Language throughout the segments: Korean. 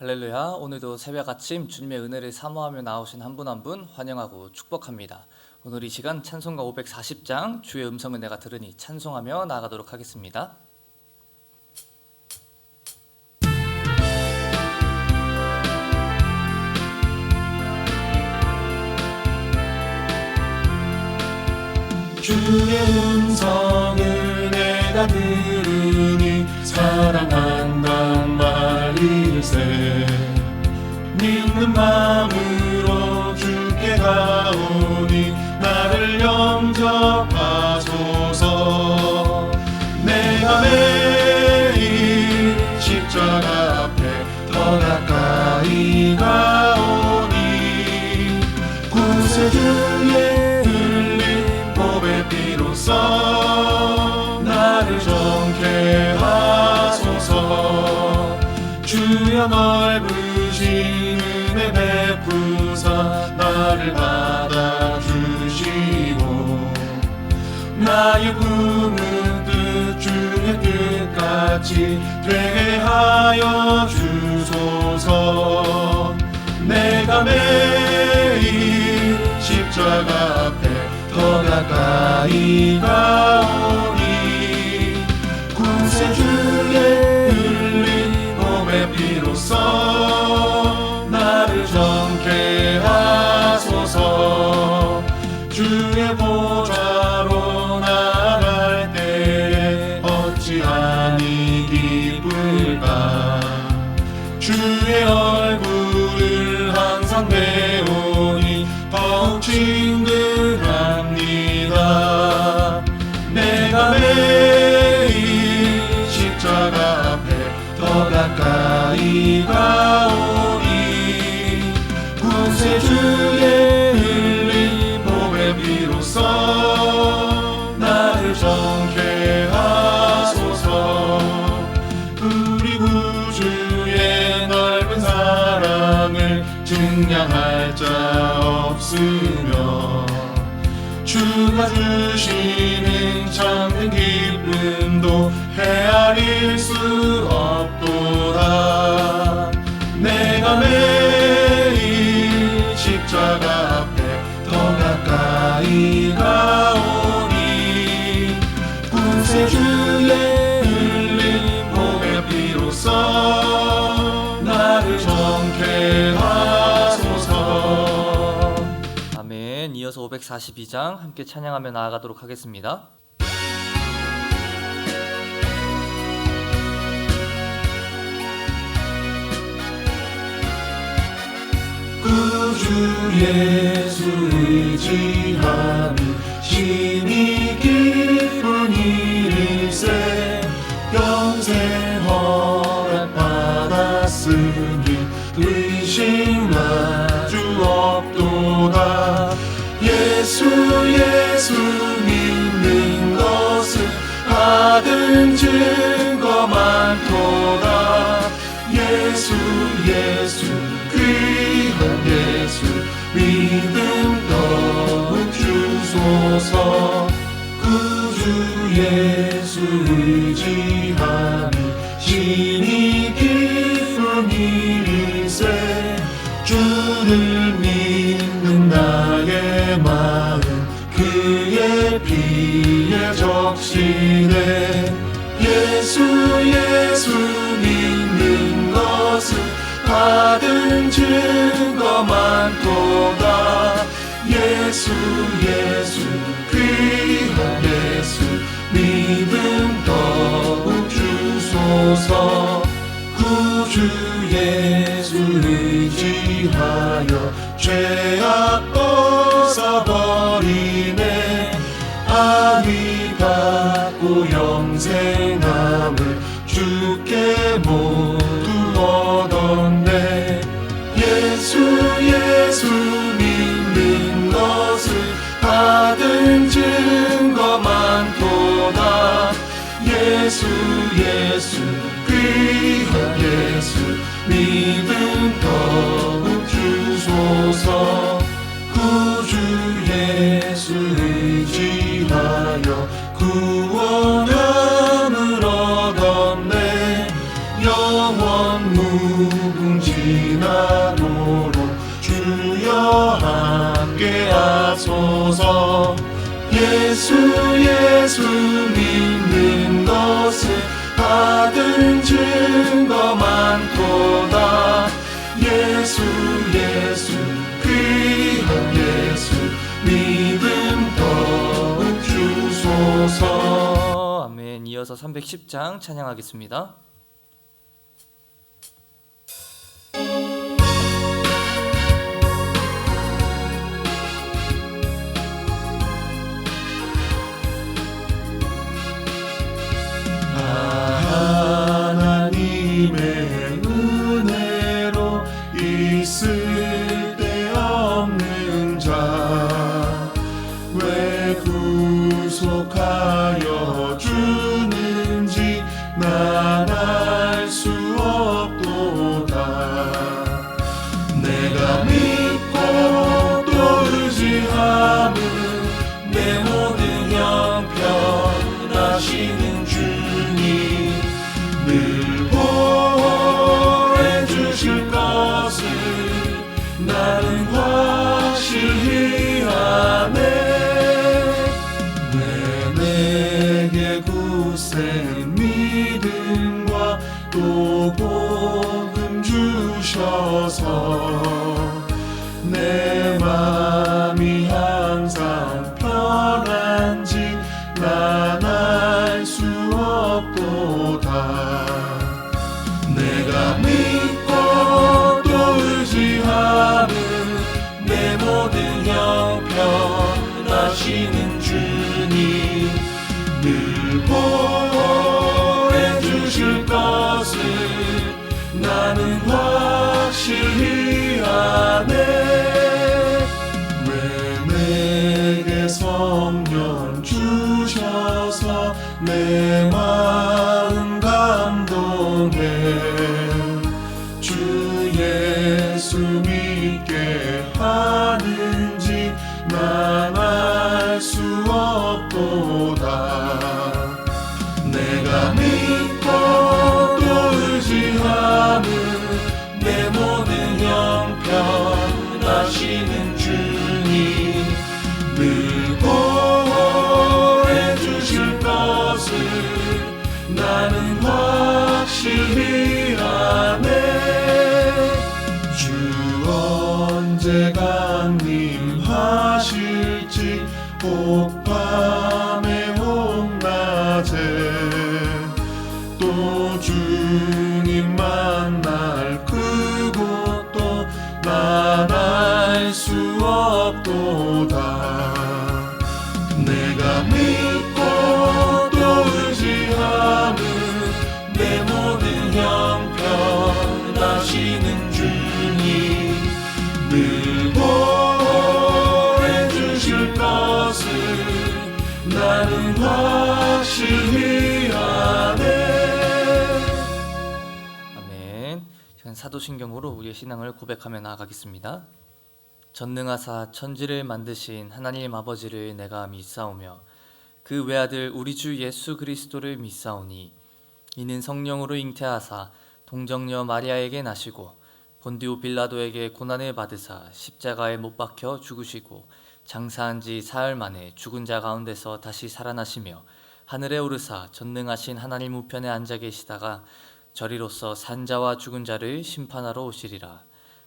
할렐루야. 오늘도 새벽 아침 주님의 은혜를 사모하며 나오신 한 분 한 분 환영하고 축복합니다. 오늘 이 시간 찬송가 540장 주의 음성을 내가 들으니 찬송하며 나아가도록 하겠습니다. 주의 음성을 내가 들으니 사랑한단 말일세. 믿는 마음으로 주께 가오니 나를 영접하소서. 내가 매일 십자가 앞에 더 가까이 가오니 구세주의 피로써 나를 정케 하소서. 주여 넓으신 은혜 베푸사 나를 받아주시고 나의 품은 뜻 주의 뜻같이 되게 하여 주소서. 내가 매일 십자가 앞에 더 가까이 가오니 구세주의 흘린 몸의 피로써 나를 정케 하소서. 주의 보좌로 나갈 때에 어찌하니 기쁠까. 주의 얼굴을 항상 배우니 더욱 친근합니다. 내가 매일 십자가 앞에 더 가까이 가오니 구세주의 흘린 몸의 피로써 나를 정케 하소서. 우리 구주의 넓은 사랑을 증량할 자 없으며 주가 주시는 참된 기쁨도 헤아릴 수 없도다. 내가 매일 십자가 앞에 더 가까이 가오니 구세주의 흘린 몸의 피로써 나를 정케 하소서. 아멘. 이어서 542장 함께 찬양하며 나아가도록 하겠습니다. 구주 예수 의지하는 심히 기쁜 일일세. 영생 허락받았으니 의심할 주 없도다. 예수 믿는 것은 받은 증거 많도다. 예수 귀한 예수 믿음 더욱 주소서. 구주 예수 의지하니 심히 기쁜 일일세. 주를 믿는 나의 마음 그의 피에 적시네. 예수 믿는 것은 받은 증거 많도다. 예수 귀한 예수 믿음 더욱 주소서. 구주 예수 의지하여 죄악 벗어버리네. 안위 받고 영생함을 주께 모두 얻었네. 예수 믿는 것을 받은 증거 많도다. 예수 귀한 예수 믿음 더욱 주소서. 구주 예수 의지하여 구원함을 얻었네. 영원 무궁지 주소서. 아멘. 이어서 310장 찬양하겠습니다. 하나님의 은혜로 있을 데 없는 자 왜 구속하여 주는지 난 알 수 없도다. 내가 믿고 또 의지함은 내 모든 형편하시는 주님 늘 보호해 주실 것을 나는 확실히 아네. 내게 굳센 믿음과 또 복음 주셔서 내 맘이 항상 편한지 난 알 수 없도다. 내가 믿고 또 의지하는 내 모든 형편하시는 주님 늘 보호해 주실 것을 나는 확실히 아네. 왜 내게 성령 주셔서 내 마음 감동해 주 예수 믿게 하는지 난 알 수 없도다. 내가 믿고 또 의지하는 내 모든 형편하시는 주님 늘 보호해 주실 것을 나는 확실히 아네. 주 언제 강림하실지 혹밤에 혹낮에 또 주님 만날 그곳도 난 알 수 없도다. 내가 믿고 또 의지하는 내 모든 형편하시는 주님 늘 보호해 주실 것을 나는 확실히 아네. 아멘. 시간 사도신경으로 우리의 신앙을 고백하며 나아가겠습니다. 전능하사 천지를 만드신 하나님 아버지를 내가 믿사오며 그 외아들 우리 주 예수 그리스도를 믿사오니 이는 성령으로 잉태하사 동정녀 마리아에게 나시고 본디오 빌라도에게 고난을 받으사 십자가에 못 박혀 죽으시고 장사한 지 사흘 만에 죽은 자 가운데서 다시 살아나시며 하늘에 오르사 전능하신 하나님 우편에 앉아 계시다가 저리로서 산자와 죽은 자를 심판하러 오시리라.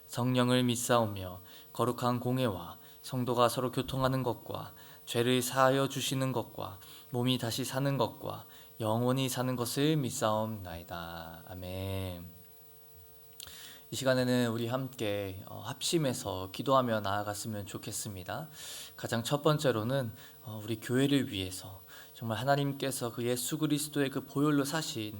성령을 믿사오며 거룩한 공회와 성도가 서로 교통하는 것과 죄를 사하여 주시는 것과 몸이 다시 사는 것과 영원히 사는 것을 믿사옵나이다. 아멘. 이 시간에는 우리 함께 합심해서 기도하며 나아갔으면 좋겠습니다. 가장 첫 번째로는 우리 교회를 위해서 정말 하나님께서 그 예수 그리스도의 그 보혈로 사신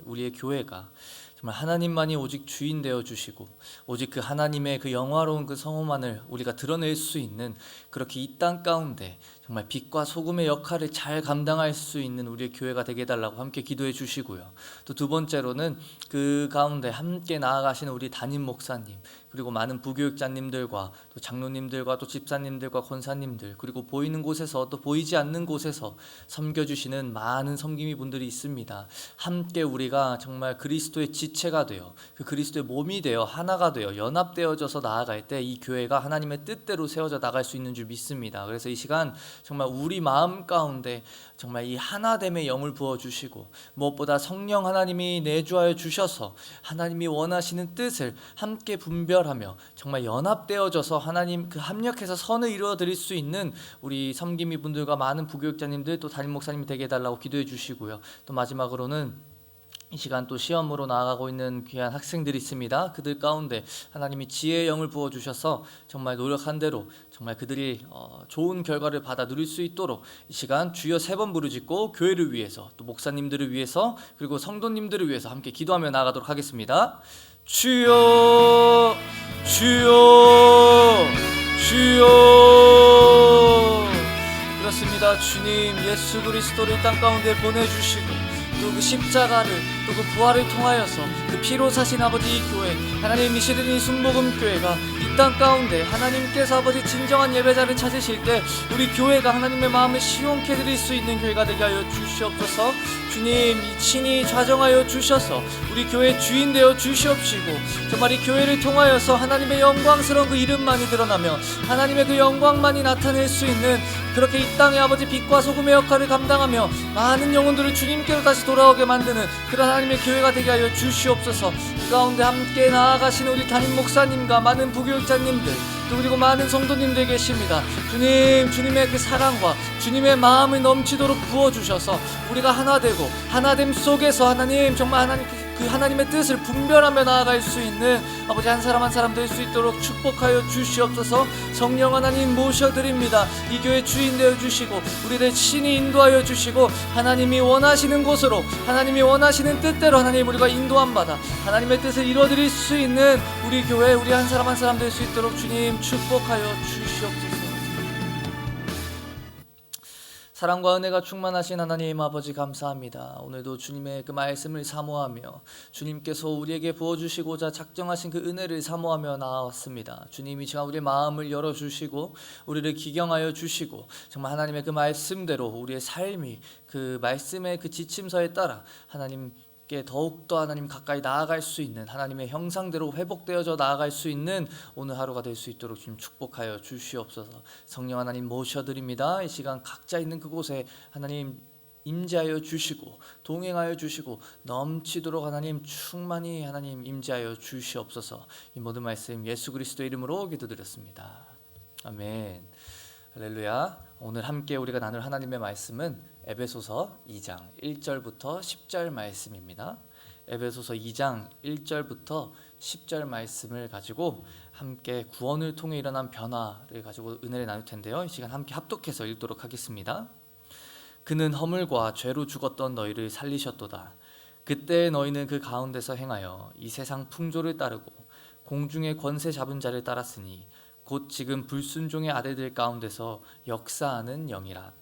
우리의 교회가 정말 하나님만이 오직 주인 되어 주시고 오직 그 하나님의 그 영화로운 그 성호만을 우리가 드러낼 수 있는 그렇게 이 땅 가운데 정말 빛과 소금의 역할을 잘 감당할 수 있는 우리의 교회가 되게 해달라고 함께 기도해 주시고요. 또 두 번째로는 그 가운데 함께 나아가시는 우리 담임 목사님 그리고 많은 부교육자님들과 또 장로님들과 또 집사님들과 권사님들 그리고 보이는 곳에서 또 보이지 않는 곳에서 섬겨주시는 많은 섬김이 분들이 있습니다. 함께 우리가 정말 그리스도의 지체가 되어 그 그리스도의 몸이 되어 하나가 되어 연합되어져서 나아갈 때 이 교회가 하나님의 뜻대로 세워져 나갈 수 있는 줄 믿습니다. 그래서 이 시간 정말 우리 마음 가운데 정말 이 하나됨의 영을 부어주시고 무엇보다 성령 하나님이 내주하여 주셔서 하나님이 원하시는 뜻을 함께 분별하며 정말 연합되어져서 하나님 그 합력해서 선을 이루어드릴 수 있는 우리 섬김이 분들과 많은 부교육자님들 또 담임 목사님이 되게 해달라고 기도해 주시고요. 또 마지막으로는 이 시간 또 시험으로 나아가고 있는 귀한 학생들이 있습니다. 그들 가운데 하나님이 지혜의 영을 부어주셔서 정말 노력한 대로 정말 그들이 좋은 결과를 받아 누릴 수 있도록 이 시간 주여 3번 부르짖고 교회를 위해서 또 목사님들을 위해서 그리고 성도님들을 위해서 함께 기도하며 나아가도록 하겠습니다. 주여 주여 주여. 그렇습니다. 주님 예수 그리스도를 이 땅 가운데 보내주시고 또 그 십자가를 또 그 부활을 통하여서 그 피로 사신 아버지 이 교회 하나님 이 시드니 순복음 교회가 이 땅 가운데 하나님께서 아버지 진정한 예배자를 찾으실 때 우리 교회가 하나님의 마음을 시원케 드릴 수 있는 교회가 되게 하여 주시옵소서. 주님 친히 좌정하여 주셔서 우리 교회 주인 되어 주시옵시고 정말 이 교회를 통하여서 하나님의 영광스러운 그 이름만이 드러나며 하나님의 그 영광만이 나타낼 수 있는 그렇게 이 땅의 아버지 빛과 소금의 역할을 감당하며 많은 영혼들을 주님께로 다시 돌아오게 만드는 그런 하나님의 교회가 되게 하여 주시옵소서. 그 가운데 함께 나아가시는 우리 담임 목사님과 많은 부교육자님들 또 그리고 많은 성도님들 계십니다. 주님 주님의 그 사랑과 주님의 마음을 넘치도록 부어주셔서 우리가 하나 되고 하나됨 속에서 하나님 정말 하나님 그 하나님의 뜻을 분별하며 나아갈 수 있는 아버지 한 사람 한 사람 될 수 있도록 축복하여 주시옵소서. 성령 하나님 모셔드립니다. 이 교회 주인 되어 주시고 우리를 친히 인도하여 주시고 하나님이 원하시는 곳으로 하나님이 원하시는 뜻대로 하나님 우리가 인도함 받아 하나님의 뜻을 이루어드릴 수 있는 우리 교회 우리 한 사람 한 사람 될 수 있도록 주님 축복하여 주시옵소서. 사랑과 은혜가 충만하신 하나님 아버지 감사합니다. 오늘도 주님의 그 말씀을 사모하며 주님께서 우리에게 부어주시고자 작정하신 그 은혜를 사모하며 나아왔습니다. 주님이 지금 우리의 마음을 열어주시고 우리를 기경하여 주시고 정말 하나님의 그 말씀대로 우리의 삶이 그 말씀의 그 지침서에 따라 하나님께 더욱더 하나님 가까이 나아갈 수 있는 하나님의 형상대로 회복되어져 나아갈 수 있는 오늘 하루가 될 수 있도록 주님 축복하여 주시옵소서. 성령 하나님 모셔드립니다. 이 시간 각자 있는 그곳에 하나님 임재하여 주시고 동행하여 주시고 넘치도록 하나님 충만히 하나님 임재하여 주시옵소서. 이 모든 말씀 예수 그리스도 이름으로 기도드렸습니다. 아멘. 할렐루야. 오늘 함께 우리가 나눌 하나님의 말씀은 에베소서 2장 1절부터 10절 말씀입니다. 에베소서 2장 1절부터 10절 말씀을 가지고 함께 구원을 통해 일어난 변화를 가지고 은혜를 나눌 텐데요. 이 시간 함께 합독해서 읽도록 하겠습니다. 그는 허물과 죄로 죽었던 너희를 살리셨도다. 그때 너희는 그 가운데서 행하여 이 세상 풍조를 따르고 공중의 권세 잡은 자를 따랐으니 곧 지금 불순종의 아들들 가운데서 역사하는 영이라.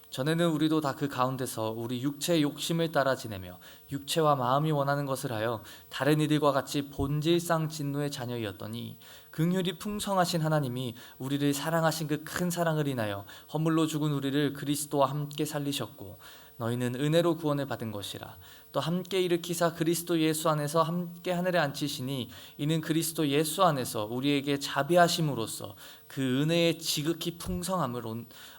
전에는 우리도 다 그 가운데서 우리 육체의 욕심을 따라 지내며 육체와 마음이 원하는 것을 하여 다른 이들과 같이 본질상 진노의 자녀이었더니 긍휼이 풍성하신 하나님이 우리를 사랑하신 그 큰 사랑을 인하여 허물로 죽은 우리를 그리스도와 함께 살리셨고 너희는 은혜로 구원을 받은 것이라. 또 함께 일으키사 그리스도 예수 안에서 함께 하늘에 앉히시니 이는 그리스도 예수 안에서 우리에게 자비하심으로써 그 은혜의 지극히 풍성함을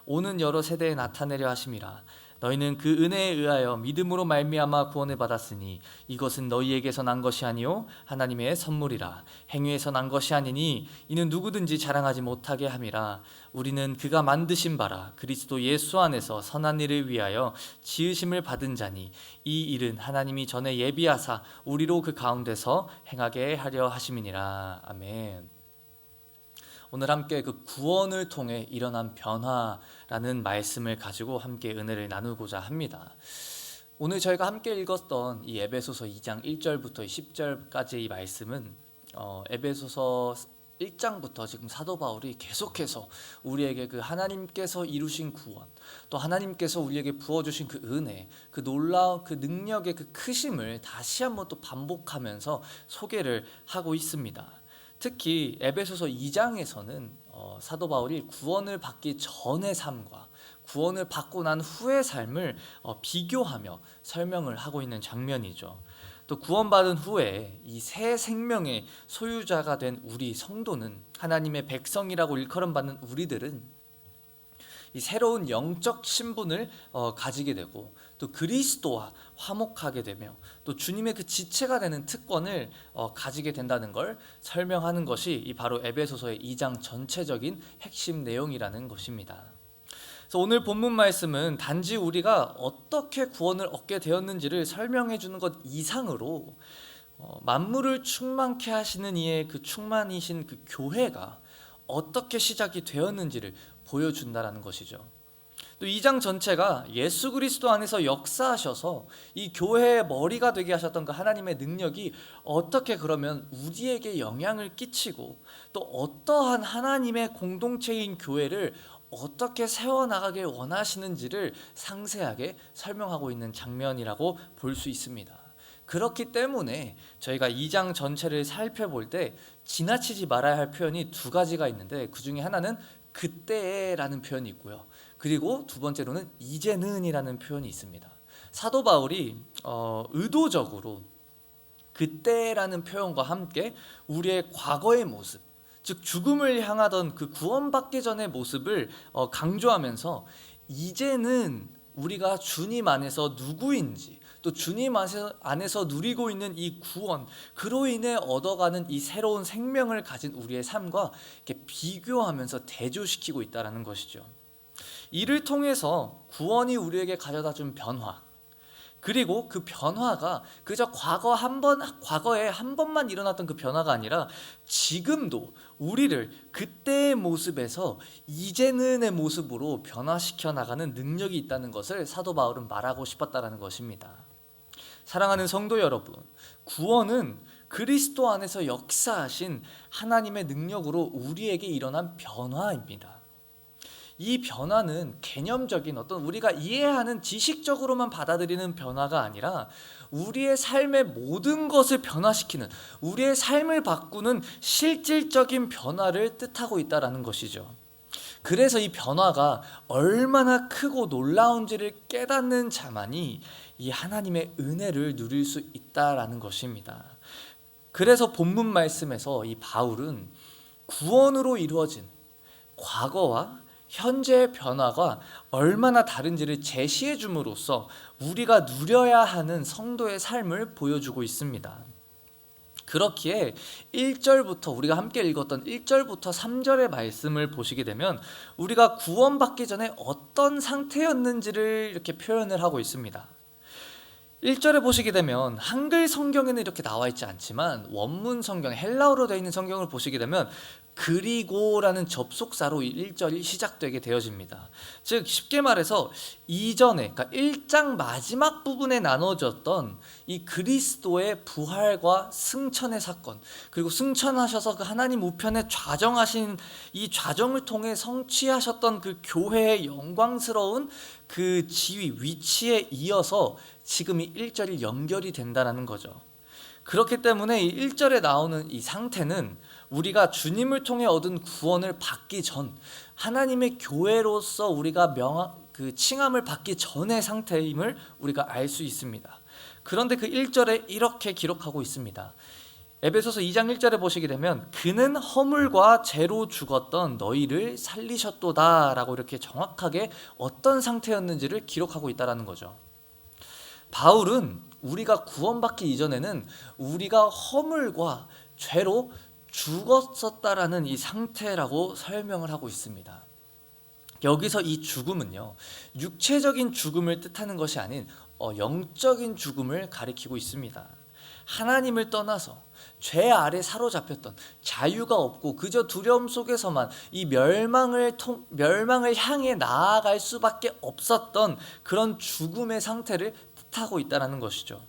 오는 여러 세대에 나타내려 하심이라. 너희는 그 은혜에 의하여 믿음으로 말미암아 구원을 받았으니 이것은 너희에게서 난 것이 아니요 하나님의 선물이라. 행위에서 난 것이 아니니 이는 누구든지 자랑하지 못하게 함이라. 우리는 그가 만드신 바라 그리스도 예수 안에서 선한 일을 위하여 지으심을 받은 자니 이 일은 하나님이 전에 예비하사 우리로 그 가운데서 행하게 하려 하심이니라. 아멘. 오늘 함께 그 구원을 통해 일어난 변화라는 말씀을 가지고 함께 은혜를 나누고자 합니다. 오늘 저희가 함께 읽었던 이 에베소서 2장 1절부터 10절까지 이 말씀은 에베소서 1장부터 지금 사도 바울이 계속해서 우리에게 그 하나님께서 이루신 구원, 또 하나님께서 우리에게 부어주신 그 은혜, 그 놀라운 그 능력의 그 크심을 다시 한번 또 반복하면서 소개를 하고 있습니다. 특히 에베소서 2장에서는 사도 바울이 구원을 받기 전의 삶과 구원을 받고 난 후의 삶을 비교하며 설명을 하고 있는 장면이죠. 또 구원받은 후에 이 새 생명의 소유자가 된 우리 성도는 하나님의 백성이라고 일컬음받는 우리들은 이 새로운 영적 신분을 가지게 되고 또 그리스도와 화목하게 되며 또 주님의 그 지체가 되는 특권을 가지게 된다는 걸 설명하는 것이 이 바로 에베소서의 2장 전체적인 핵심 내용이라는 것입니다. 그래서 오늘 본문 말씀은 단지 우리가 어떻게 구원을 얻게 되었는지를 설명해 주는 것 이상으로 만물을 충만케 하시는 이의 그 충만이신 그 교회가 어떻게 시작이 되었는지를 보여준다라는 것이죠. 또 2장 전체가 예수 그리스도 안에서 역사하셔서 이 교회의 머리가 되게 하셨던 그 하나님의 능력이 어떻게 그러면 우리에게 영향을 끼치고 또 어떠한 하나님의 공동체인 교회를 어떻게 세워나가길 원하시는지를 상세하게 설명하고 있는 장면이라고 볼 수 있습니다. 그렇기 때문에 저희가 2장 전체를 살펴볼 때 지나치지 말아야 할 표현이 두 가지가 있는데 그 중에 하나는 그때라는 표현이 있고요. 그리고 두 번째로는 이제는이라는 표현이 있습니다. 사도 바울이 의도적으로 그때라는 표현과 함께 우리의 과거의 모습, 즉 죽음을 향하던 그 구원받기 전의 모습을 강조하면서 이제는 우리가 주님 안에서 누구인지 또 주님 안에서 누리고 있는 이 구원, 그로 인해 얻어가는 이 새로운 생명을 가진 우리의 삶과 이렇게 비교하면서 대조시키고 있다는 것이죠. 이를 통해서 구원이 우리에게 가져다준 변화, 그리고 그 변화가 그저 과거에 한 번만 일어났던 그 변화가 아니라 지금도 우리를 그때의 모습에서 이제는의 모습으로 변화시켜 나가는 능력이 있다는 것을 사도 바울은 말하고 싶었다는 것입니다. 사랑하는 성도 여러분, 구원은 그리스도 안에서 역사하신 하나님의 능력으로 우리에게 일어난 변화입니다. 이 변화는 개념적인 어떤 우리가 이해하는 지식적으로만 받아들이는 변화가 아니라 우리의 삶의 모든 것을 변화시키는, 우리의 삶을 바꾸는 실질적인 변화를 뜻하고 있다는 것이죠. 그래서 이 변화가 얼마나 크고 놀라운지를 깨닫는 자만이 이 하나님의 은혜를 누릴 수 있다는 것입니다. 그래서 본문 말씀에서 이 바울은 구원으로 이루어진 과거와 현재의 변화가 얼마나 다른지를 제시해 줌으로써 우리가 누려야 하는 성도의 삶을 보여주고 있습니다. 그렇기에 1절부터 우리가 함께 읽었던 1절부터 3절의 말씀을 보시게 되면 우리가 구원받기 전에 어떤 상태였는지를 이렇게 표현을 하고 있습니다. 1절에 보시게 되면 한글 성경에는 이렇게 나와 있지 않지만 원문 성경, 헬라어로 되어 있는 성경을 보시게 되면 그리고라는 접속사로 1절이 시작되게 되어집니다. 즉 쉽게 말해서 이전에, 그러니까 1장 마지막 부분에 나눠졌던 이 그리스도의 부활과 승천의 사건, 그리고 승천하셔서 그 하나님 우편에 좌정하신 이 좌정을 통해 성취하셨던 그 교회의 영광스러운 그 지위, 위치에 이어서 지금 이 1절이 연결이 된다는 거죠. 그렇기 때문에 이 1절에 나오는 이 상태는 우리가 주님을 통해 얻은 구원을 받기 전, 하나님의 교회로서 우리가 칭함을 받기 전의 상태임을 우리가 알 수 있습니다. 그런데 그 1절에 이렇게 기록하고 있습니다. 에베소서 2장 1절에 보시게 되면 그는 허물과 죄로 죽었던 너희를 살리셨도다 라고 이렇게 정확하게 어떤 상태였는지를 기록하고 있다는 거죠. 바울은 우리가 구원받기 이전에는 우리가 허물과 죄로 죽었었다라는 이 상태라고 설명을 하고 있습니다. 여기서 이 죽음은요, 육체적인 죽음을 뜻하는 것이 아닌 영적인 죽음을 가리키고 있습니다. 하나님을 떠나서 죄 아래 사로잡혔던, 자유가 없고 그저 두려움 속에서만 이 멸망을 향해 나아갈 수밖에 없었던 그런 죽음의 상태를 뜻하고 있다는 것이죠.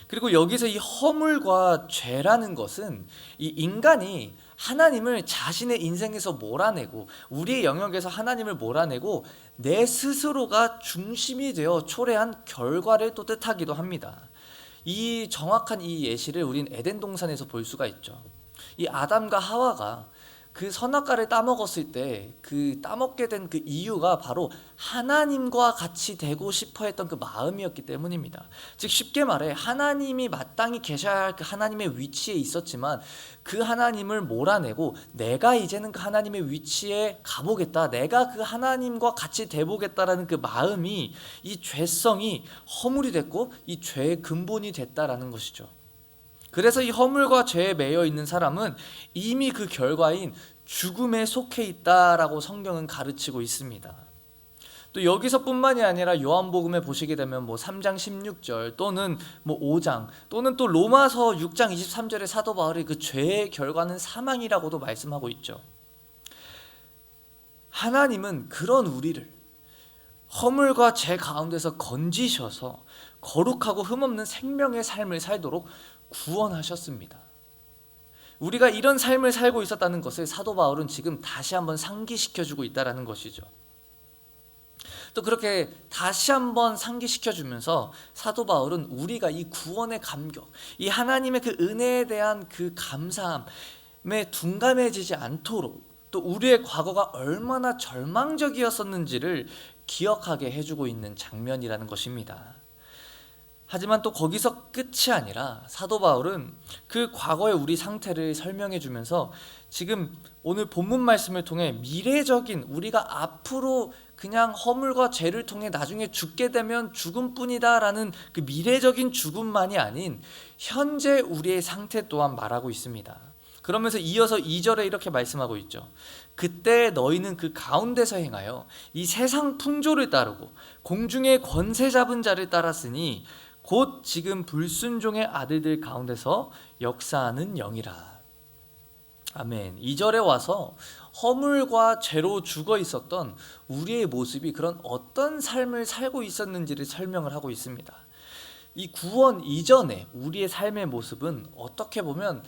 그리고 여기서 이 허물과 죄라는 것은 이 인간이 하나님을 자신의 인생에서 몰아내고 우리의 영역에서 하나님을 몰아내고 내 스스로가 중심이 되어 초래한 결과를 또 뜻하기도 합니다. 이 정확한 이 예시를 우린 에덴 동산에서 볼 수가 있죠. 이 아담과 하와가 그 선악과를 따먹었을 때 그 따먹게 된 그 이유가 바로 하나님과 같이 되고 싶어 했던 그 마음이었기 때문입니다. 즉 쉽게 말해 하나님이 마땅히 계셔야 할 그 하나님의 위치에 있었지만 그 하나님을 몰아내고 내가 이제는 그 하나님의 위치에 가보겠다, 내가 그 하나님과 같이 돼보겠다라는 그 마음이, 이 죄성이 허물이 됐고 이 죄의 근본이 됐다라는 것이죠. 그래서 이 허물과 죄에 매여 있는 사람은 이미 그 결과인 죽음에 속해 있다라고 성경은 가르치고 있습니다. 또 여기서뿐만이 아니라 요한복음에 보시게 되면 뭐 3장 16절 또는 뭐 5장 또는 또 로마서 6장 23절의 사도 바울이 그 죄의 결과는 사망이라고도 말씀하고 있죠. 하나님은 그런 우리를 허물과 죄 가운데서 건지셔서 거룩하고 흠없는 생명의 삶을 살도록 구원하셨습니다. 우리가 이런 삶을 살고 있었다는 것을 사도 바울은 지금 다시 한번 상기시켜주고 있다는 것이죠. 또 그렇게 다시 한번 상기시켜주면서 사도 바울은 우리가 이 구원의 감격, 이 하나님의 그 은혜에 대한 그 감사함에 둔감해지지 않도록 또 우리의 과거가 얼마나 절망적이었었는지를 기억하게 해주고 있는 장면이라는 것입니다. 하지만 또 거기서 끝이 아니라 사도 바울은 그 과거의 우리 상태를 설명해 주면서 지금 오늘 본문 말씀을 통해 미래적인, 우리가 앞으로 그냥 허물과 죄를 통해 나중에 죽게 되면 죽음뿐이다 라는 그 미래적인 죽음만이 아닌 현재 우리의 상태 또한 말하고 있습니다. 그러면서 이어서 2절에 이렇게 말씀하고 있죠. 그때 너희는 그 가운데서 행하여 이 세상 풍조를 따르고 공중의 권세 잡은 자를 따랐으니 곧 지금 불순종의 아들들 가운데서 역사하는 영이라. 아멘. 2절에 와서 허물과 죄로 죽어 있었던 우리의 모습이 그런 어떤 삶을 살고 있었는지를 설명을 하고 있습니다. 이 구원 이전에 우리의 삶의 모습은 어떻게 보면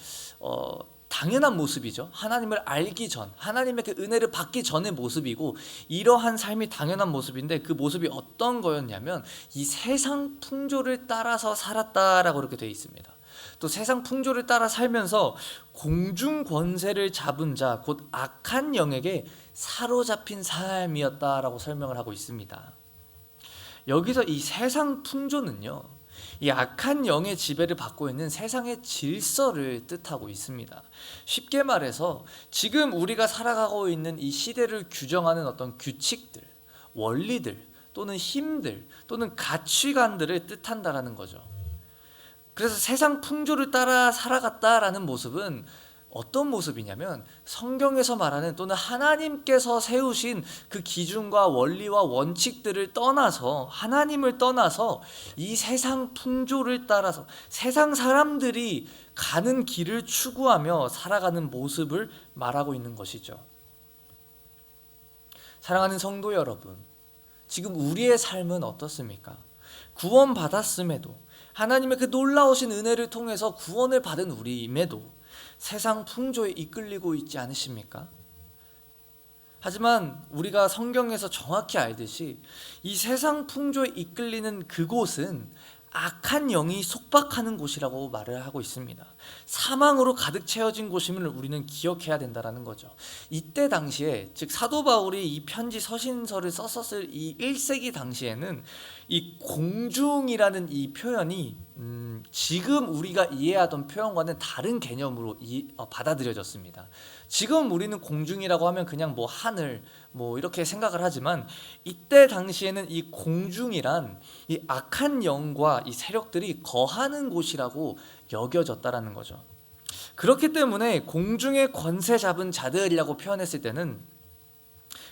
당연한 모습이죠. 하나님을 알기 전, 하나님의 그 은혜를 받기 전의 모습이고, 이러한 삶이 당연한 모습인데 그 모습이 어떤 거였냐면 이 세상 풍조를 따라서 살았다라고 그렇게 되어 있습니다. 또 세상 풍조를 따라 살면서 공중 권세를 잡은 자, 곧 악한 영에게 사로잡힌 삶이었다라고 설명을 하고 있습니다. 여기서 이 세상 풍조는요, 이 악한 영의 지배를 받고 있는 세상의 질서를 뜻하고 있습니다. 쉽게 말해서 지금 우리가 살아가고 있는 이 시대를 규정하는 어떤 규칙들, 원리들 또는 힘들 또는 가치관들을 뜻한다라는 거죠. 그래서 세상 풍조를 따라 살아갔다라는 모습은 어떤 모습이냐면 성경에서 말하는 또는 하나님께서 세우신 그 기준과 원리와 원칙들을 떠나서, 하나님을 떠나서 이 세상 풍조를 따라서 세상 사람들이 가는 길을 추구하며 살아가는 모습을 말하고 있는 것이죠. 사랑하는 성도 여러분, 지금 우리의 삶은 어떻습니까? 구원받았음에도, 하나님의 그 놀라우신 은혜를 통해서 구원을 받은 우리임에도 세상 풍조에 이끌리고 있지 않으십니까? 하지만 우리가 성경에서 정확히 알듯이 이 세상 풍조에 이끌리는 그곳은 악한 영이 속박하는 곳이라고 말을 하고 있습니다. 사망으로 가득 채워진 곳임을 우리는 기억해야 된다는 거죠. 이때 당시에, 즉 사도 바울이 이 편지 서신서를 썼었을 이 1세기 당시에는 이 공중이라는 이 표현이 지금 우리가 이해하던 표현과는 다른 개념으로 받아들여졌습니다. 지금 우리는 공중이라고 하면 그냥 뭐 하늘 뭐 이렇게 생각을 하지만 이때 당시에는 이 공중이란 이 악한 영과 이 세력들이 거하는 곳이라고 여겨졌다라는 거죠. 그렇기 때문에 공중의 권세 잡은 자들이라고 표현했을 때는,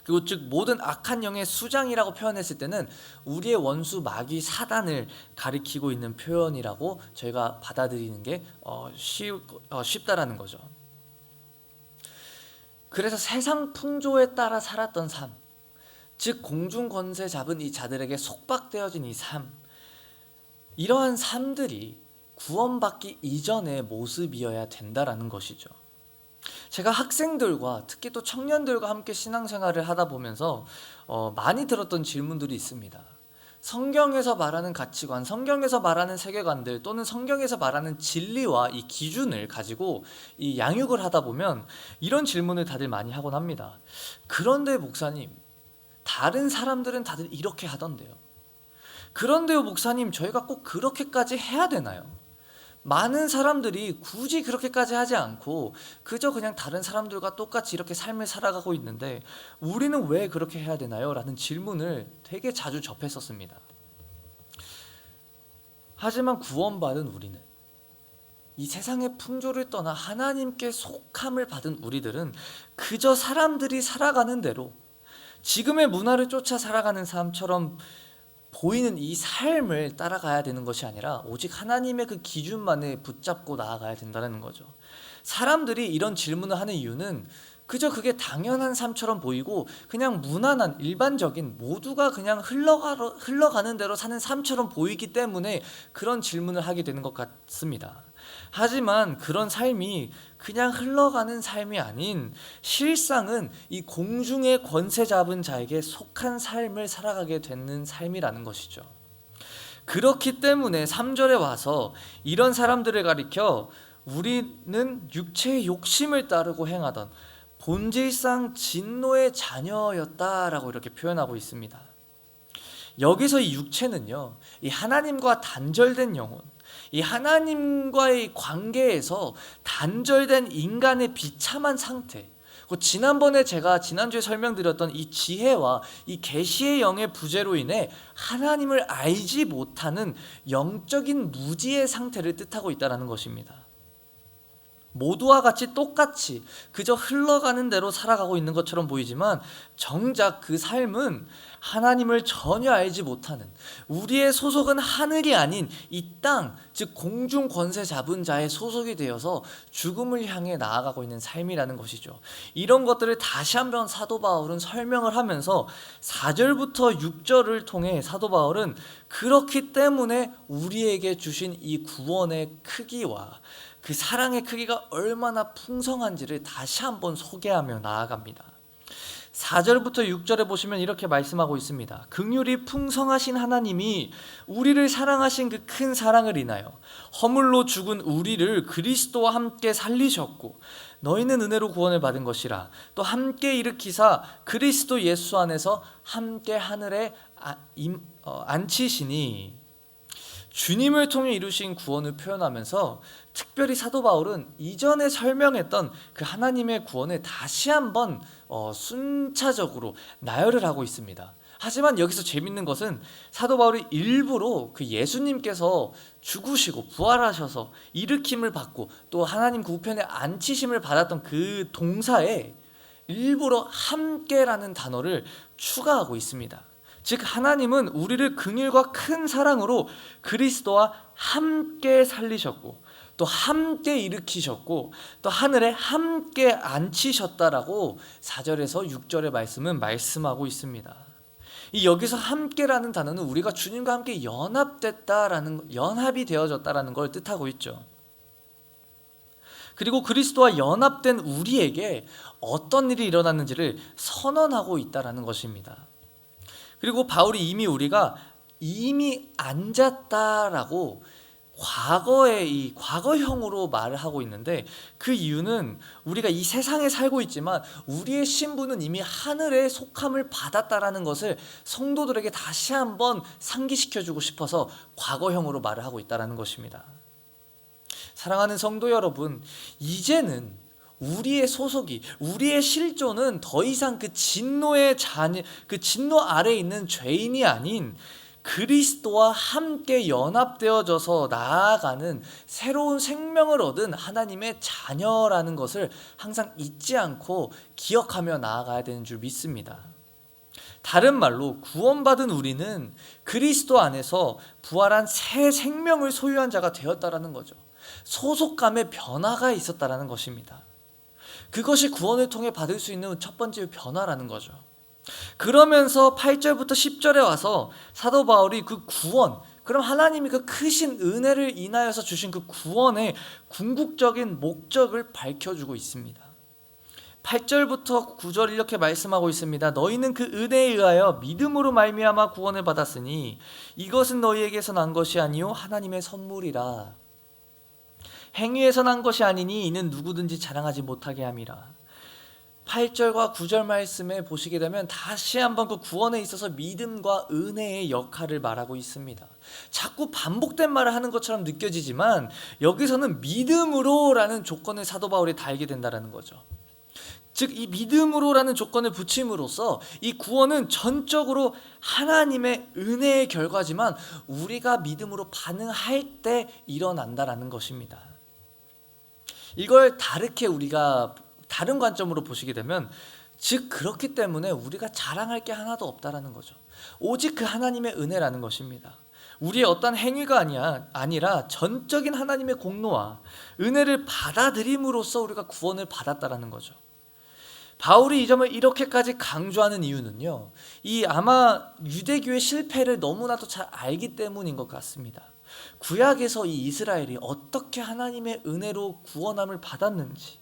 그리고 즉 모든 악한 영의 수장이라고 표현했을 때는 우리의 원수 마귀 사단을 가리키고 있는 표현이라고 저희가 받아들이는 게 쉽다라는 거죠. 그래서 세상 풍조에 따라 살았던 삶, 즉 공중 권세 잡은 이 자들에게 속박되어진 이 삶, 이러한 삶들이 구원받기 이전의 모습이어야 된다라는 것이죠. 제가 학생들과 특히 또 청년들과 함께 신앙생활을 하다 보면서 많이 들었던 질문들이 있습니다. 성경에서 말하는 가치관, 성경에서 말하는 세계관들 또는 성경에서 말하는 진리와 이 기준을 가지고 이 양육을 하다 보면 이런 질문을 다들 많이 하곤 합니다. 그런데 목사님, 다른 사람들은 다들 이렇게 하던데요. 그런데요 목사님, 저희가 꼭 그렇게까지 해야 되나요? 많은 사람들이 굳이 그렇게까지 하지 않고 그저 그냥 다른 사람들과 똑같이 이렇게 삶을 살아가고 있는데 우리는 왜 그렇게 해야 되나요? 라는 질문을 되게 자주 접했었습니다. 하지만 구원받은 우리는, 이 세상의 풍조를 떠나 하나님께 속함을 받은 우리들은 그저 사람들이 살아가는 대로 지금의 문화를 쫓아 살아가는 삶처럼 보이는 이 삶을 따라가야 되는 것이 아니라 오직 하나님의 그 기준만을 붙잡고 나아가야 된다는 거죠. 사람들이 이런 질문을 하는 이유는 그저 그게 당연한 삶처럼 보이고 그냥 무난한 일반적인 모두가 그냥 흘러가는 대로 사는 삶처럼 보이기 때문에 그런 질문을 하게 되는 것 같습니다. 하지만 그런 삶이 그냥 흘러가는 삶이 아닌 실상은 이 공중의 권세 잡은 자에게 속한 삶을 살아가게 되는 삶이라는 것이죠. 그렇기 때문에 3절에 와서 이런 사람들을 가리켜 우리는 육체의 욕심을 따르고 행하던 본질상 진노의 자녀였다라고 이렇게 표현하고 있습니다. 여기서 이 육체는요, 이 하나님과 단절된 영혼, 이 하나님과의 관계에서 단절된 인간의 비참한 상태, 지난번에 제가 지난주에 설명드렸던 이 지혜와 이 계시의 영의 부재로 인해 하나님을 알지 못하는 영적인 무지의 상태를 뜻하고 있다는 것입니다. 모두와 같이 똑같이 그저 흘러가는 대로 살아가고 있는 것처럼 보이지만 정작 그 삶은 하나님을 전혀 알지 못하는, 우리의 소속은 하늘이 아닌 이 땅, 즉 공중 권세 잡은 자의 소속이 되어서 죽음을 향해 나아가고 있는 삶이라는 것이죠. 이런 것들을 다시 한번 사도 바울은 설명을 하면서 4절부터 6절을 통해 사도 바울은 그렇기 때문에 우리에게 주신 이 구원의 크기와 그 사랑의 크기가 얼마나 풍성한지를 다시 한번 소개하며 나아갑니다. 4절부터 6절에 보시면 이렇게 말씀하고 있습니다. 긍휼이 풍성하신 하나님이 우리를 사랑하신 그 큰 사랑을 인하여 허물로 죽은 우리를 그리스도와 함께 살리셨고 너희는 은혜로 구원을 받은 것이라 또 함께 일으키사 그리스도 예수 안에서 함께 하늘에 앉히시니, 주님을 통해 이루신 구원을 표현하면서 특별히 사도 바울은 이전에 설명했던 그 하나님의 구원을 다시 한번 순차적으로 나열을 하고 있습니다. 하지만 여기서 재밌는 것은 사도 바울이 일부러 그 예수님께서 죽으시고 부활하셔서 일으킴을 받고 또 하나님 그 우편에 앉히심을 받았던 그 동사에 일부러 함께라는 단어를 추가하고 있습니다. 즉 하나님은 우리를 긍휼과 큰 사랑으로 그리스도와 함께 살리셨고 또 함께 일으키셨고 또 하늘에 함께 앉히셨다라고 4절에서 6절의 말씀은 말씀하고 있습니다. 이 여기서 함께라는 단어는 우리가 주님과 함께 연합이 되어졌다라는 걸 뜻하고 있죠. 그리고 그리스도와 연합된 우리에게 어떤 일이 일어났는지를 선언하고 있다라는 것입니다. 그리고 바울이 우리가 이미 앉았다라고 과거의 과거형으로 말을 하고 있는데 그 이유는 우리가 이 세상에 살고 있지만 우리의 신분은 이미 하늘에 속함을 받았다라는 것을 성도들에게 다시 한번 상기시켜주고 싶어서 과거형으로 말을 하고 있다는 것입니다. 사랑하는 성도 여러분, 이제는 우리의 소속이, 우리의 실존은 더 이상 그 진노의 그 진노 아래에 있는 죄인이 아닌 그리스도와 함께 연합되어져서 나아가는 새로운 생명을 얻은 하나님의 자녀라는 것을 항상 잊지 않고 기억하며 나아가야 되는 줄 믿습니다. 다른 말로 구원받은 우리는 그리스도 안에서 부활한 새 생명을 소유한 자가 되었다라는 거죠. 소속감의 변화가 있었다라는 것입니다. 그것이 구원을 통해 받을 수 있는 첫 번째 변화라는 거죠. 그러면서 8절부터 10절에 와서 사도 바울이 그 구원, 그럼 하나님이 그 크신 은혜를 인하여서 주신 그 구원의 궁극적인 목적을 밝혀주고 있습니다. 8절부터 9절 이렇게 말씀하고 있습니다. 너희는 그 은혜에 의하여 믿음으로 말미암아 구원을 받았으니 이것은 너희에게서 난 것이 아니요 하나님의 선물이라. 행위에서 난 것이 아니니 이는 누구든지 자랑하지 못하게 함이라. 8절과 9절 말씀에 보시게 되면 다시 한번 그 구원에 있어서 믿음과 은혜의 역할을 말하고 있습니다. 자꾸 반복된 말을 하는 것처럼 느껴지지만 여기서는 믿음으로라는 조건을 사도 바울이 달게 된다는 거죠. 즉 이 믿음으로라는 조건을 붙임으로써 이 구원은 전적으로 하나님의 은혜의 결과지만 우리가 믿음으로 반응할 때 일어난다라는 것입니다. 이걸 우리가 다른 관점으로 보시게 되면 즉 그렇기 때문에 우리가 자랑할 게 하나도 없다라는 거죠. 오직 그 하나님의 은혜라는 것입니다. 우리의 어떤 행위가 아니라 전적인 하나님의 공로와 은혜를 받아들임으로써 우리가 구원을 받았다라는 거죠. 바울이 이 점을 이렇게까지 강조하는 이유는요, 아마 유대교의 실패를 너무나도 잘 알기 때문인 것 같습니다. 구약에서 이 이스라엘이 어떻게 하나님의 은혜로 구원함을 받았는지,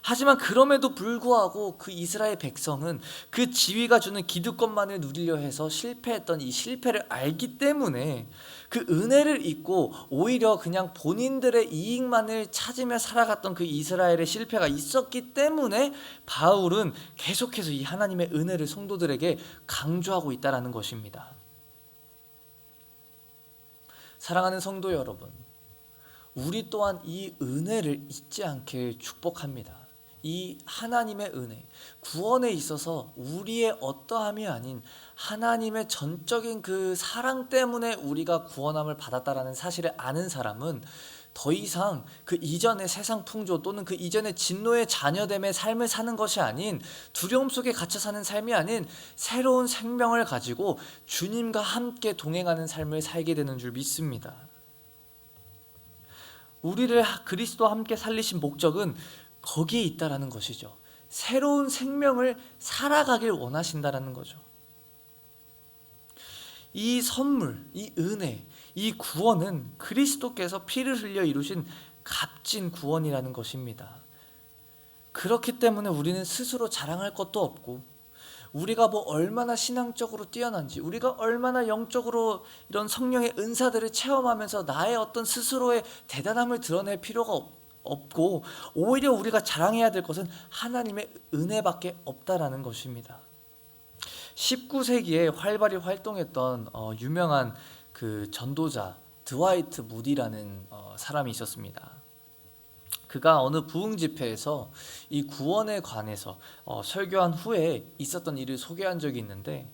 하지만 그럼에도 불구하고 그 이스라엘 백성은 그 지위가 주는 기득권만을 누리려 해서 실패했던 이 실패를 알기 때문에 그 은혜를 잊고 오히려 그냥 본인들의 이익만을 찾으며 살아갔던 그 이스라엘의 실패가 있었기 때문에 바울은 계속해서 이 하나님의 은혜를 성도들에게 강조하고 있다는 것입니다. 사랑하는 성도 여러분, 우리 또한 이 은혜를 잊지 않길 축복합니다. 이 하나님의 은혜, 구원에 있어서 우리의 어떠함이 아닌 하나님의 전적인 그 사랑 때문에 우리가 구원함을 받았다라는 사실을 아는 사람은 더 이상 그 이전의 세상 풍조 또는 그 이전의 진노의 자녀됨의 삶을 사는 것이 아닌, 두려움 속에 갇혀 사는 삶이 아닌 새로운 생명을 가지고 주님과 함께 동행하는 삶을 살게 되는 줄 믿습니다. 우리를 그리스도와 함께 살리신 목적은 거기에 있다라는 것이죠. 새로운 생명을 살아가길 원하신다라는 거죠. 이 선물, 이 은혜, 이 구원은 그리스도께서 피를 흘려 이루신 값진 구원이라는 것입니다. 그렇기 때문에 우리는 스스로 자랑할 것도 없고, 우리가 얼마나 신앙적으로 뛰어난지, 우리가 얼마나 영적으로 이런 성령의 은사들을 체험하면서 나의 어떤 스스로의 대단함을 드러낼 필요가 없고, 오히려 우리가 자랑해야 될 것은 하나님의 은혜밖에 없다라는 것입니다. 19세기에 활발히 활동했던 유명한 그 전도자 드와이트 무디라는 사람이 있었습니다. 그가 어느 부흥 집회에서 이 구원에 관해서 설교한 후에 있었던 일을 소개한 적이 있는데,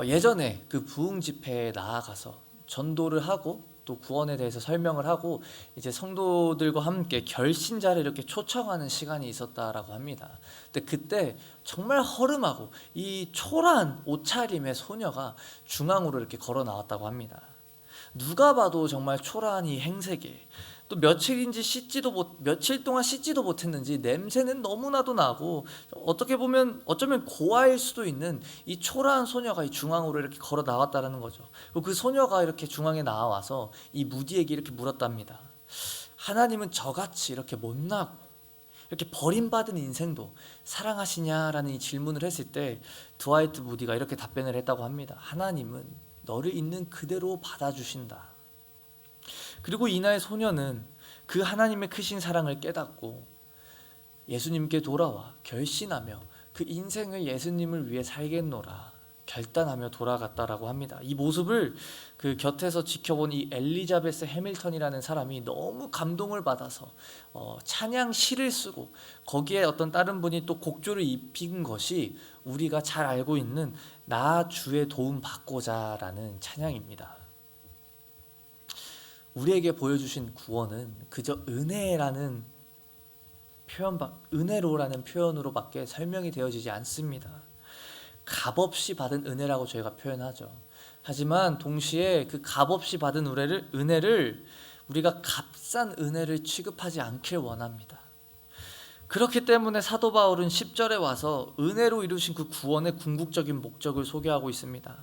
예전에 그 부흥 집회에 나아가서 전도를 하고 또 구원에 대해서 설명을 하고 이제 성도들과 함께 결신자를 이렇게 초청하는 시간이 있었다라고 합니다. 근데 그때 정말 허름하고 이 초라한 옷차림의 소녀가 중앙으로 이렇게 걸어 나왔다고 합니다. 누가 봐도 정말 초라한 이 행색에 또 며칠 동안 씻지도 못했는지 냄새는 너무나도 나고, 어쩌면 고아일 수도 있는 이 초라한 소녀가 이 중앙으로 이렇게 걸어 나왔다라는 거죠. 그 소녀가 이렇게 중앙에 나와서 이 무디에게 이렇게 물었답니다. 하나님은 저같이 이렇게 못나고 이렇게 버림받은 인생도 사랑하시냐라는 이 질문을 했을 때 드와이트 무디가 이렇게 답변을 했다고 합니다. 하나님은 너를 있는 그대로 받아주신다. 그리고 이날 소녀는 그 하나님의 크신 사랑을 깨닫고 예수님께 돌아와 결신하며 그 인생을 예수님을 위해 살겠노라 결단하며 돌아갔다라고 합니다. 이 모습을 그 곁에서 지켜본 이 엘리자베스 해밀턴이라는 사람이 너무 감동을 받아서 찬양 시를 쓰고, 거기에 어떤 다른 분이 또 곡조를 입힌 것이 우리가 잘 알고 있는 나 주의 도움 받고자라는 찬양입니다. 우리에게 보여주신 구원은 그저 은혜로라는 표현으로밖에 설명이 되어지지 않습니다. 값없이 받은 은혜라고 저희가 표현하죠. 하지만 동시에 그 값없이 받은 은혜를 우리가 값싼 은혜를 취급하지 않길 원합니다. 그렇기 때문에 사도 바울은 10절에 와서 은혜로 이루신 그 구원의 궁극적인 목적을 소개하고 있습니다.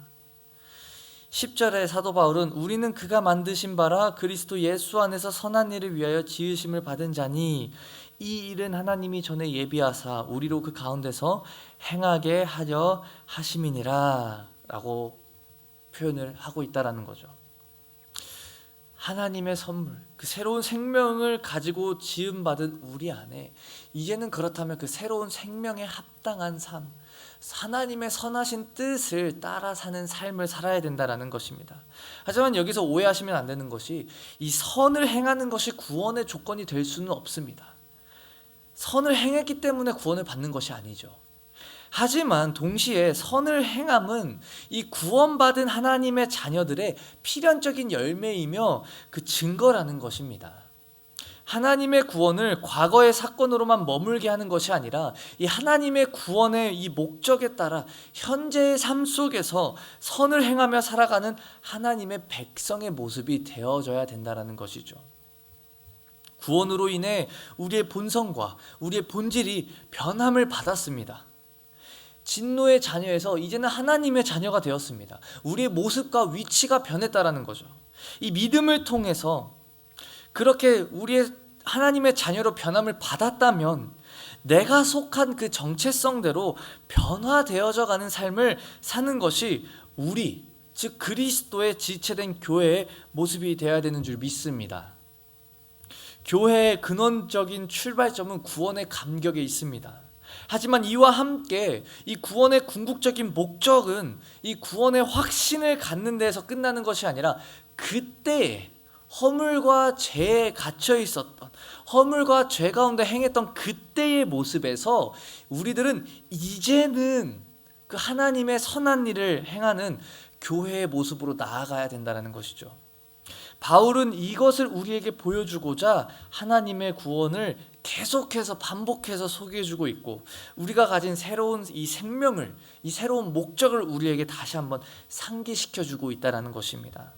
10절에 사도 바울은 우리는 그가 만드신 바라 그리스도 예수 안에서 선한 일을 위하여 지으심을 받은 자니 이 일은 하나님이 전에 예비하사 우리로 그 가운데서 행하게 하려 하심이니라 라고 표현을 하고 있다라는 거죠. 하나님의 선물, 그 새로운 생명을 가지고 지음받은 우리 안에 이제는 그렇다면 그 새로운 생명에 합당한 삶, 하나님의 선하신 뜻을 따라 사는 삶을 살아야 된다라는 것입니다. 하지만 여기서 오해하시면 안 되는 것이 이 선을 행하는 것이 구원의 조건이 될 수는 없습니다. 선을 행했기 때문에 구원을 받는 것이 아니죠. 하지만 동시에 선을 행함은 이 구원받은 하나님의 자녀들의 필연적인 열매이며 그 증거라는 것입니다. 하나님의 구원을 과거의 사건으로만 머물게 하는 것이 아니라 이 하나님의 구원의 이 목적에 따라 현재의 삶 속에서 선을 행하며 살아가는 하나님의 백성의 모습이 되어져야 된다는 것이죠. 구원으로 인해 우리의 본성과 우리의 본질이 변함을 받았습니다. 진노의 자녀에서 이제는 하나님의 자녀가 되었습니다. 우리의 모습과 위치가 변했다라는 거죠. 이 믿음을 통해서 그렇게 우리의 하나님의 자녀로 변함을 받았다면 내가 속한 그 정체성대로 변화되어져 가는 삶을 사는 것이 우리, 즉 그리스도의 지체된 교회의 모습이 되어야 되는 줄 믿습니다. 교회의 근원적인 출발점은 구원의 감격에 있습니다. 하지만 이와 함께 이 구원의 궁극적인 목적은 이 구원의 확신을 갖는 데에서 끝나는 것이 아니라 그때에 허물과 죄에 갇혀 있었던, 허물과 죄 가운데 행했던 그때의 모습에서 우리들은 이제는 그 하나님의 선한 일을 행하는 교회의 모습으로 나아가야 된다는 것이죠. 바울은 이것을 우리에게 보여주고자 하나님의 구원을 계속해서 반복해서 소개해주고 있고 우리가 가진 새로운 이 생명을, 이 새로운 목적을 우리에게 다시 한번 상기시켜주고 있다는 것입니다.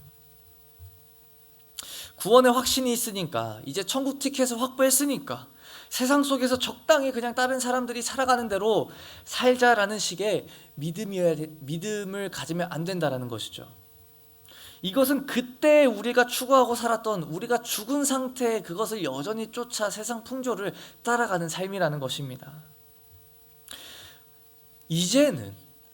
구원의 확신이 있으니까, 이제 천국 티켓을 확보했으니까 세상 속에서 적당히 그냥 다른 사람들이 살아가는 대로 살자라는 식의 믿음을 가지면 안 된다는 것이죠. 이것은 그때 우리가 추구하고 살았던, 우리가 죽은 상태의 그것을 여전히 쫓아 세상 풍조를 따라가는 삶이라는 것입니다. 이제는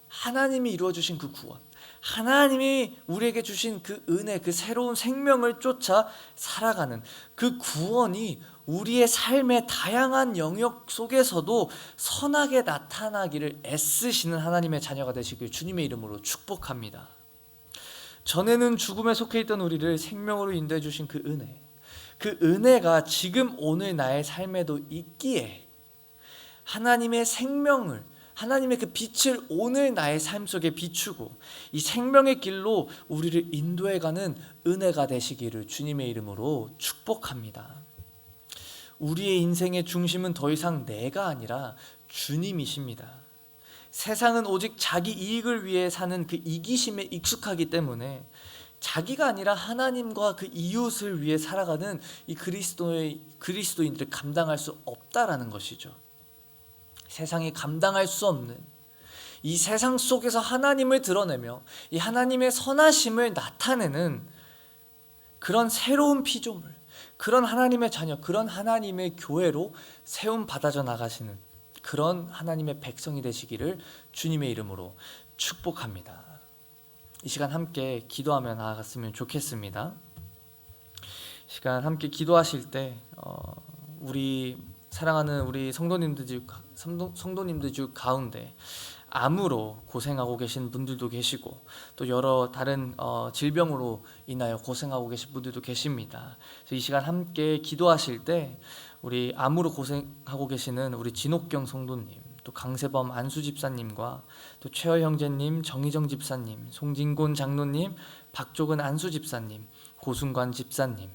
하나님이 이루어주신 그 구원, 하나님이 우리에게 주신 그 은혜, 그 새로운 생명을 쫓아 살아가는 그 구원이 우리의 삶의 다양한 영역 속에서도 선하게 나타나기를 애쓰시는 하나님의 자녀가 되시길 주님의 이름으로 축복합니다. 전에는 죽음에 속해 있던 우리를 생명으로 인도해 주신 그 은혜, 그 은혜가 지금 오늘 나의 삶에도 있기에 하나님의 생명을, 하나님의 그 빛을 오늘 나의 삶 속에 비추고 이 생명의 길로 우리를 인도해가는 은혜가 되시기를 주님의 이름으로 축복합니다. 우리의 인생의 중심은 더 이상 내가 아니라 주님이십니다. 세상은 오직 자기 이익을 위해 사는 그 이기심에 익숙하기 때문에 자기가 아니라 하나님과 그 이웃을 위해 살아가는 이 그리스도인들을 감당할 수 없다라는 것이죠. 세상이 감당할 수 없는 이 세상 속에서 하나님을 드러내며 이 하나님의 선하심을 나타내는 그런 새로운 피조물, 그런 하나님의 자녀, 그런 하나님의 교회로 세움 받아져 나가시는 그런 하나님의 백성이 되시기를 주님의 이름으로 축복합니다. 이 시간 함께 기도하며 나아갔으면 좋겠습니다. 시간 함께 기도하실 때 우리 사랑하는 우리 성도님들 중 가운데 암으로 고생하고 계신 분들도 계시고 또 여러 다른 질병으로 인하여 고생하고 계신 분들도 계십니다. 그래서 이 시간 함께 기도하실 때 우리 암으로 고생하고 계시는 우리 진옥경 성도님, 또 강세범 안수 집사님과 또 최어 형제님, 정희정 집사님, 송진곤 장로님, 박종은 안수 집사님, 고순관 집사님,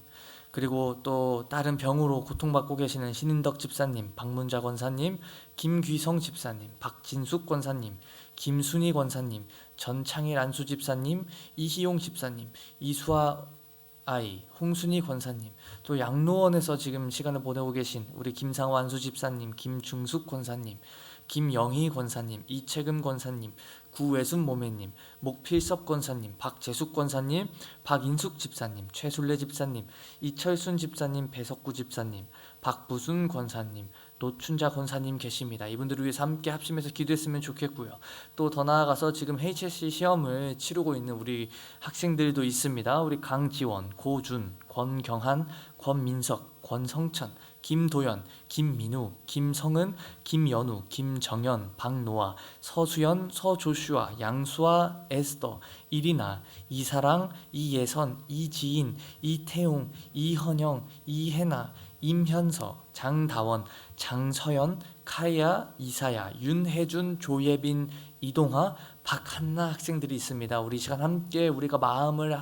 그리고 또 다른 병으로 고통받고 계시는 신인덕 집사님, 박문자 권사님, 김귀성 집사님, 박진숙 권사님, 김순희 권사님, 전창일 안수 집사님, 이희용 집사님, 이수아 아이, 홍순희 권사님, 또 양로원에서 지금 시간을 보내고 계신 우리 김상호 안수 집사님, 김중숙 권사님, 김영희 권사님, 이채금 권사님, 구외순 모매님, 목필섭 권사님, 박재숙 권사님, 박인숙 집사님, 최술래 집사님, 이철순 집사님, 배석구 집사님, 박부순 권사님, 노춘자 권사님 계십니다. 이분들을 위해서 함께 합심해서 기도했으면 좋겠고요. 또 더 나아가서 지금 HSC 시험을 치르고 있는 우리 학생들도 있습니다. 우리 강지원, 고준, 권경한, 권민석, 권성천, 김도연, 김민우, 김성은, 김연우, 김정연, 박노아, 서수연, 서조슈아, 양수아, 에스더, 이리나, 이사랑, 이예선, 이지인, 이태용, 이헌영, 이혜나, 임현서, 장다원, 장서연, 카야, 이사야, 윤혜준, 조예빈, 이동하, 박한나 학생들이 있습니다. 우리 이 시간 함께 우리가 마음을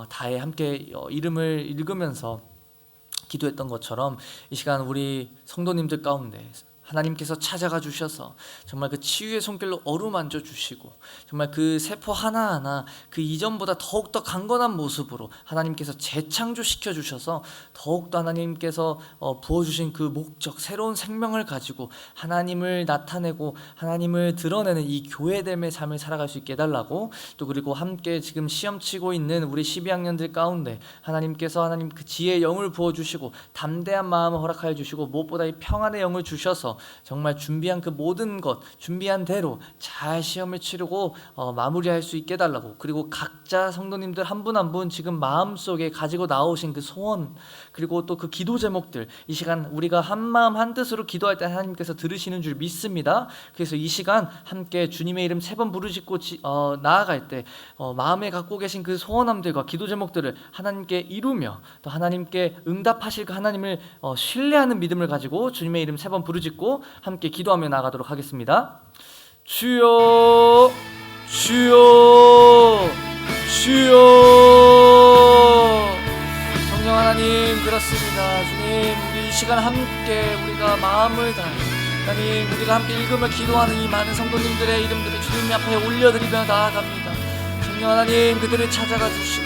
다해 함께 이름을 읽으면서 기도했던 것처럼 이 시간 우리 성도님들 가운데 하나님께서 찾아가 주셔서 정말 그 치유의 손길로 어루만져 주시고 정말 그 세포 하나하나 그 이전보다 더욱더 강건한 모습으로 하나님께서 재창조시켜 주셔서 더욱더 하나님께서 부어주신 그 목적, 새로운 생명을 가지고 하나님을 나타내고 하나님을 드러내는 이 교회됨의 삶을 살아갈 수 있게 해달라고, 또 그리고 함께 지금 시험 치고 있는 우리 12학년들 가운데 하나님께서 하나님 그 지혜의 영을 부어주시고 담대한 마음을 허락하여 주시고 무엇보다 이 평안의 영을 주셔서 정말 준비한 그 모든 것, 준비한 대로 잘 시험을 치르고 마무리할 수 있게 해달라고, 그리고 각자 성도님들 한 분 한 분 지금 마음속에 가지고 나오신 그 소원, 그리고 또 그 기도 제목들, 이 시간 우리가 한 마음 한 뜻으로 기도할 때 하나님께서 들으시는 줄 믿습니다. 그래서 이 시간 함께 주님의 이름 3번 부르짖고 나아갈 때 마음에 갖고 계신 그 소원함들과 기도 제목들을 하나님께 이루며 또 하나님께 응답하실 그 하나님을 신뢰하는 믿음을 가지고 주님의 이름 3번 부르짖고 함께 기도하며 나아가도록 하겠습니다. 주여, 주여, 주여. 성령 하나님, 그렇습니다. 주님, 우리 이 시간 함께 우리가 마음을 다해 하나님, 우리가 함께 읽으며 기도하는 이 많은 성도님들의 이름들을 주님 앞에 올려드리며 나아갑니다. 성령 하나님, 그들을 찾아가 주시고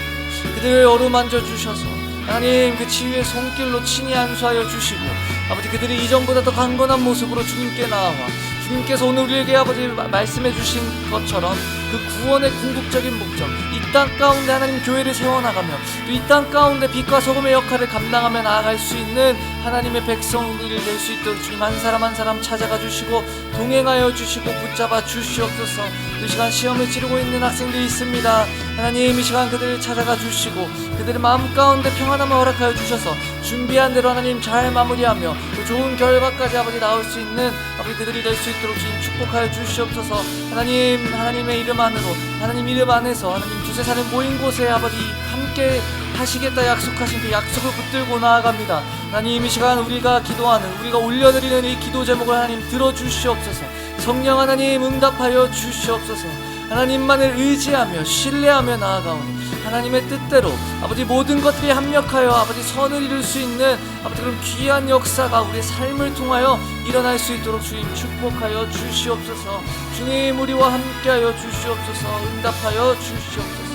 그들을 어루만져 주셔서 하나님 그 치유의 손길로 친히 안수하여 주시고 아버지 그들이 이전보다 더 강건한 모습으로 주님께 나아와 주님께서 오늘 우리에게 아버지 말씀해 주신 것처럼 그 구원의 궁극적인 목적, 이 땅 가운데 하나님 교회를 세워나가며 또 이 땅 가운데 빛과 소금의 역할을 감당하며 나아갈 수 있는 하나님의 백성들이 될 수 있도록 주님 한 사람 한 사람 찾아가 주시고 동행하여 주시고 붙잡아 주시옵소서. 이 시간 시험을 치르고 있는 학생들이 있습니다. 하나님 이 시간 그들을 찾아가 주시고 그들의 마음 가운데 평안함을 허락하여 주셔서 준비한 대로 하나님 잘 마무리하며 또 좋은 결과까지 아버지 나올 수 있는 아버지 그들이 될 수 있도록 주님 축복하여 주시옵소서. 하나님, 하나님의 이름 안으로, 하나님 이름 안에서 하나님 두세 사람 모인 곳에 아버지 함께 하시겠다 약속하신 그 약속을 붙들고 나아갑니다. 하나님 이 시간 우리가 기도하는, 우리가 올려드리는 이 기도 제목을 하나님 들어주시옵소서. 성령 하나님 응답하여 주시옵소서. 하나님만을 의지하며 신뢰하며 나아가오니 하나님의 뜻대로 아버지 모든 것들이 합력하여 아버지 선을 이룰 수 있는 아버지 그런 귀한 역사가 우리의 삶을 통하여 일어날 수 있도록 주님 축복하여 주시옵소서. 주님 우리와 함께하여 주시옵소서. 응답하여 주시옵소서.